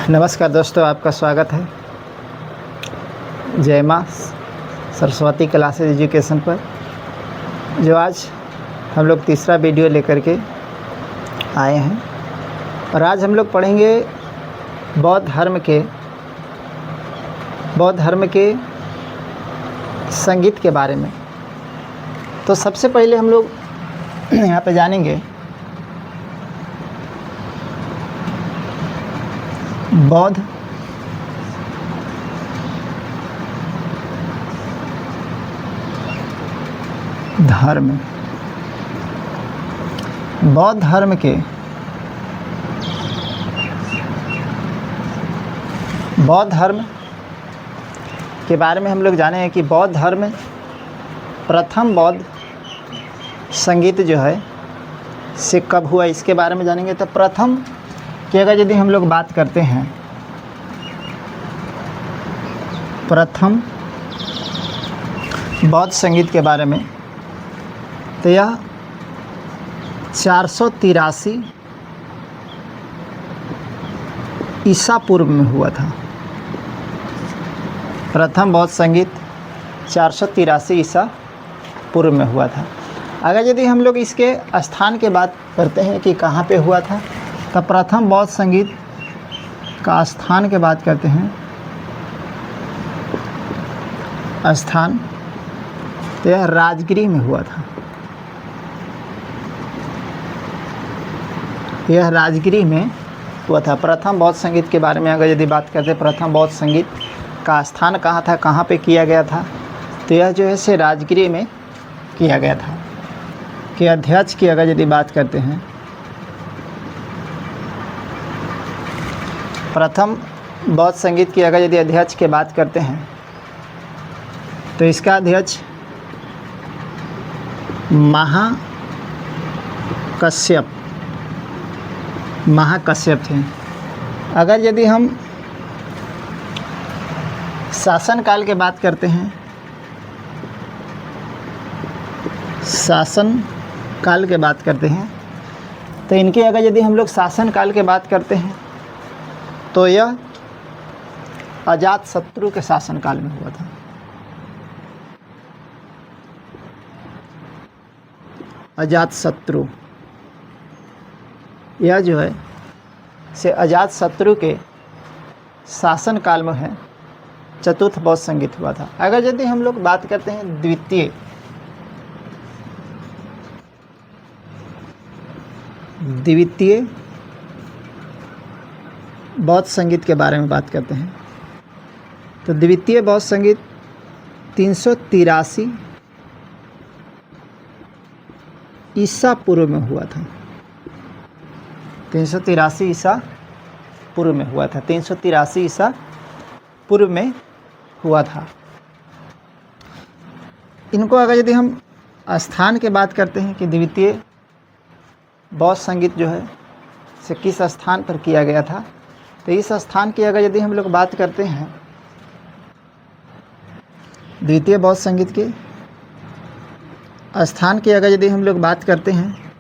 नमस्कार दोस्तों, आपका स्वागत है जय माँ सरस्वती क्लासेज एजुकेशन पर। जो आज हम लोग तीसरा वीडियो लेकर के आए हैं और आज हम लोग पढ़ेंगे बौद्ध धर्म के संगीत के बारे में। तो सबसे पहले हम लोग यहाँ पे जानेंगे बौद्ध धर्म। बौद्ध धर्म के बारे में हम लोग जाने हैं कि बौद्ध धर्म प्रथम बौद्ध संगीत जो है से कब हुआ, इसके बारे में जानेंगे। तो प्रथम कि अगर यदि हम लोग बात करते हैं प्रथम बौद्ध संगीत के बारे में, तो यह 483 ईसा पूर्व में हुआ था। प्रथम बौद्ध संगीत 483 ईसा पूर्व में हुआ था। अगर यदि हम लोग इसके स्थान की बात करते हैं कि कहाँ पे हुआ था, तो प्रथम बौद्ध संगीत का स्थान की बात करते हैं, स्थान तो यह राजगिरी में हुआ था। यह राजगिरी में हुआ था। प्रथम बौद्ध संगीत के बारे में अगर यदि बात करते हैं, प्रथम बौद्ध संगीत का स्थान कहाँ था, कहाँ पे किया गया था, तो यह जो है से राजगिरी में किया गया था। कि अध्यक्ष की अगर यदि बात करते हैं, प्रथम बौद्ध संगीत की अगर यदि अध्यक्ष की बात करते हैं, तो इसका अध्यक्ष महाकश्यप थे। अगर यदि हम शासन काल की बात करते हैं, तो इनके अगर यदि हम लोग शासन काल की बात करते हैं, तो यह अजातशत्रु के शासन काल में हुआ था। अजातशत्रु यह जो है से अजातशत्रु के शासन काल में है चतुर्थ बौद्ध संगीत हुआ था। अगर यदि हम लोग बात करते हैं द्वितीय बौद्ध संगीत के बारे में बात करते हैं, तो द्वितीय बौद्ध संगीत 383 ईसा पूर्व में हुआ था। 383 ईसा पूर्व में हुआ था। 383 ईसा पूर्व में हुआ था। इनको अगर यदि हम स्थान की बात करते हैं कि द्वितीय बौद्ध संगीत जो है से किस स्थान पर किया गया था, तो इस स्थान की अगर यदि हम लोग बात करते हैं, द्वितीय बौद्ध संगीत के स्थान की अगर यदि हम लोग बात करते हैं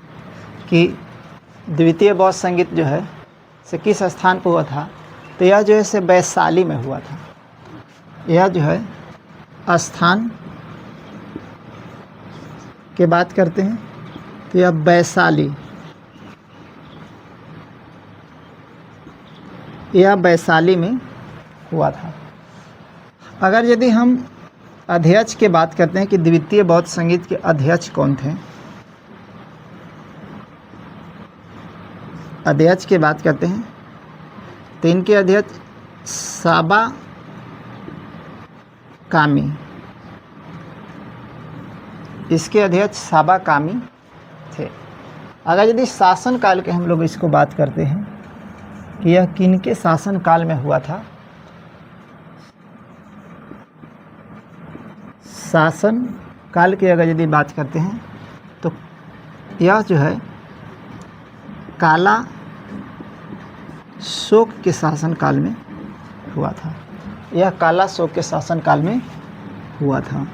कि द्वितीय बौद्ध संगीत जो है से किस स्थान पर हुआ था, तो यह जो है से वैशाली में हुआ था। यह जो है स्थान की बात करते हैं, तो यह वैशाली में हुआ था। अगर यदि हम अध्यक्ष की बात करते हैं कि द्वितीय बौद्ध संगीत के अध्यक्ष कौन थे, अध्यक्ष की बात करते हैं, तो इनके अध्यक्ष साबा कामी, इसके अध्यक्ष साबा कामी थे। अगर यदि शासन काल के हम लोग इसको बात करते हैं कि यह किनके शासन काल में हुआ था, शासन काल की अगर यदि बात करते हैं, तो यह जो है काला शोक के शासन काल में हुआ था। यह काला शोक के शासन काल में हुआ था।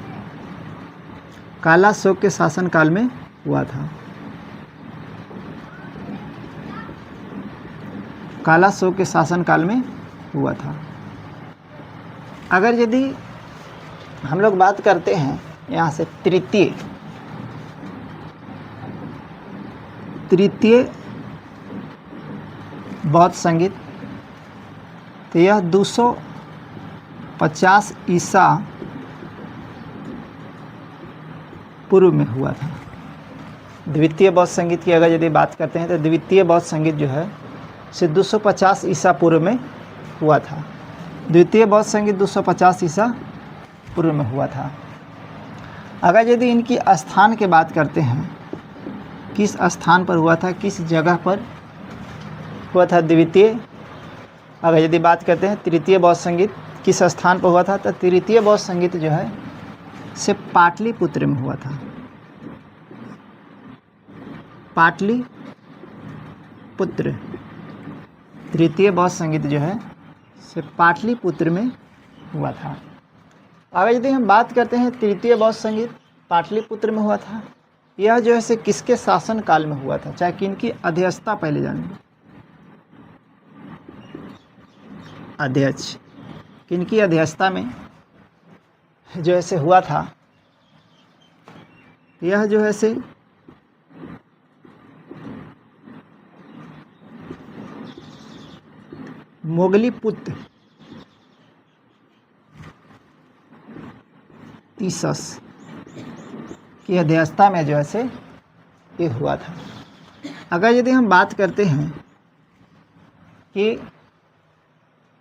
काला शोक के शासन काल में हुआ था। काला शोक के शासनकाल में हुआ था। अगर यदि हम लोग बात करते हैं यहाँ से तृतीय बौद्ध संगीत, तो यह 250 ईसा पूर्व में हुआ था। द्वितीय बौद्ध संगीत की अगर यदि बात करते हैं तो द्वितीय बौद्ध संगीत जो है से 250 ईसा पूर्व में हुआ था। द्वितीय बौद्ध संगीत 250 ईसा पूर्व में हुआ था। अगर यदि इनकी स्थान की बात करते हैं, किस स्थान पर हुआ था, किस जगह पर हुआ था द्वितीय, अगर यदि बात करते हैं तृतीय बौद्ध संगीत किस स्थान पर हुआ था, तो तृतीय बौद्ध संगीत जो है से पाटलिपुत्र में हुआ था। पाटलिपुत्र, तृतीय बौद्ध संगीत जो है से पाटलिपुत्र में हुआ था। अगर यदि हम बात करते हैं तृतीय बौद्ध संगीत पाटलिपुत्र में हुआ था, यह जो है से किसके शासन काल में हुआ था, चाहे किनकी अध्यक्षता पहले जानेंगे। अध्यक्ष किनकी अध्यक्षता में जो है से हुआ था, यह जो है से मोगलीपुत्र तीसस की अध्यक्षता में जो है से ये हुआ था। अगर यदि हम बात करते हैं कि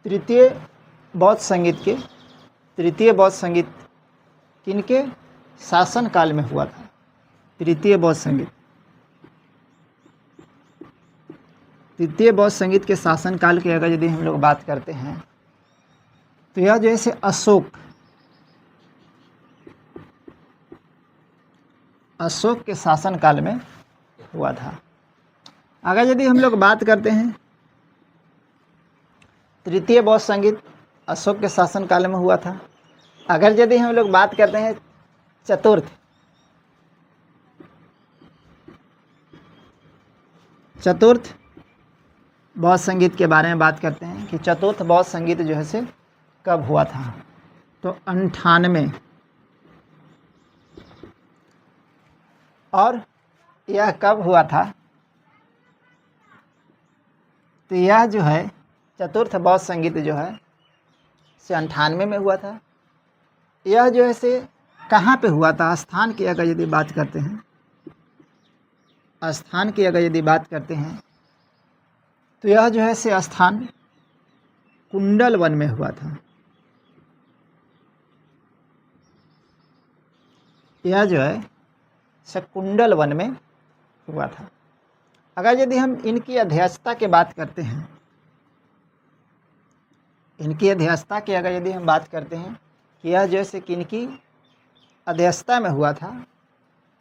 तृतीय बौद्ध संगीत किनके शासन काल में हुआ था, तृतीय बौद्ध संगीत के शासन काल की अगर यदि हम लोग बात करते हैं तो यह जैसे अशोक के शासन काल में हुआ था। अगर यदि हम लोग बात करते हैं तृतीय बौद्ध संगीत अशोक के शासन काल में हुआ था। अगर यदि हम लोग बात करते हैं चतुर्थ बौद्ध संगीत के बारे में बात करते हैं कि चतुर्थ बौद्ध संगीत जो है से कब हुआ था, तो 98, और यह कब हुआ था, तो यह जो है चतुर्थ बौद्ध संगीत जो है से 98 में हुआ था। यह जो है से कहाँ पे हुआ था, स्थान की अगर यदि बात करते हैं, तो यह जो है से स्थान कुंडल वन में हुआ था। यह जो है से कुंडल वन में हुआ था। अगर यदि हम इनकी अध्यक्षता की बात करते हैं, अगर यदि हम बात करते हैं कि यह जैसे किनकी अध्यक्षता में हुआ था,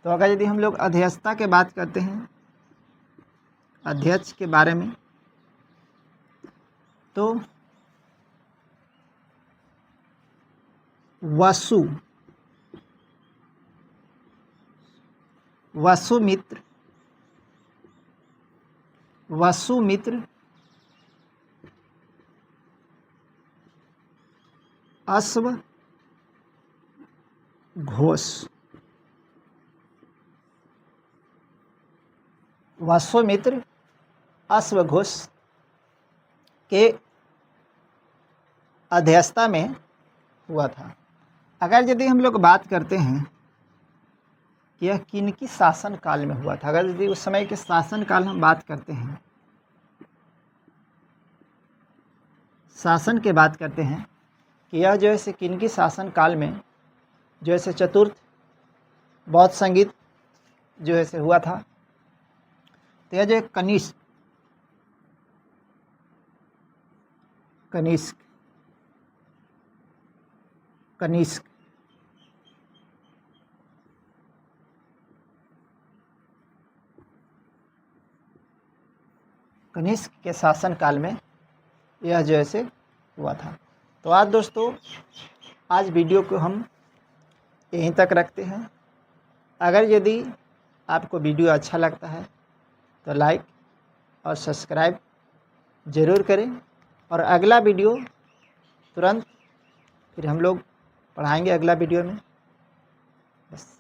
तो अगर यदि हम लोग अध्यक्षता की बात करते हैं, अध्यक्ष के बारे में, तो वसुमित्र अश्वघोष, के अध्यक्षता में हुआ था। अगर यदि हम लोग बात करते हैं कि यह किनकी शासन काल में हुआ था, अगर यदि उस समय के शासन काल हम बात करते हैं, कि यह जो है किनकी शासन काल में जो है चतुर्थ बौद्ध संगीत जो है हुआ था, तो यह जो कनिष्क के शासन काल में यह जो है हुआ था। तो आज दोस्तों, आज वीडियो को हम यहीं तक रखते हैं। अगर यदि आपको वीडियो अच्छा लगता है तो लाइक और सब्सक्राइब ज़रूर करें और अगला वीडियो तुरंत फिर हम लोग पढ़ाएंगे अगला वीडियो में। बस।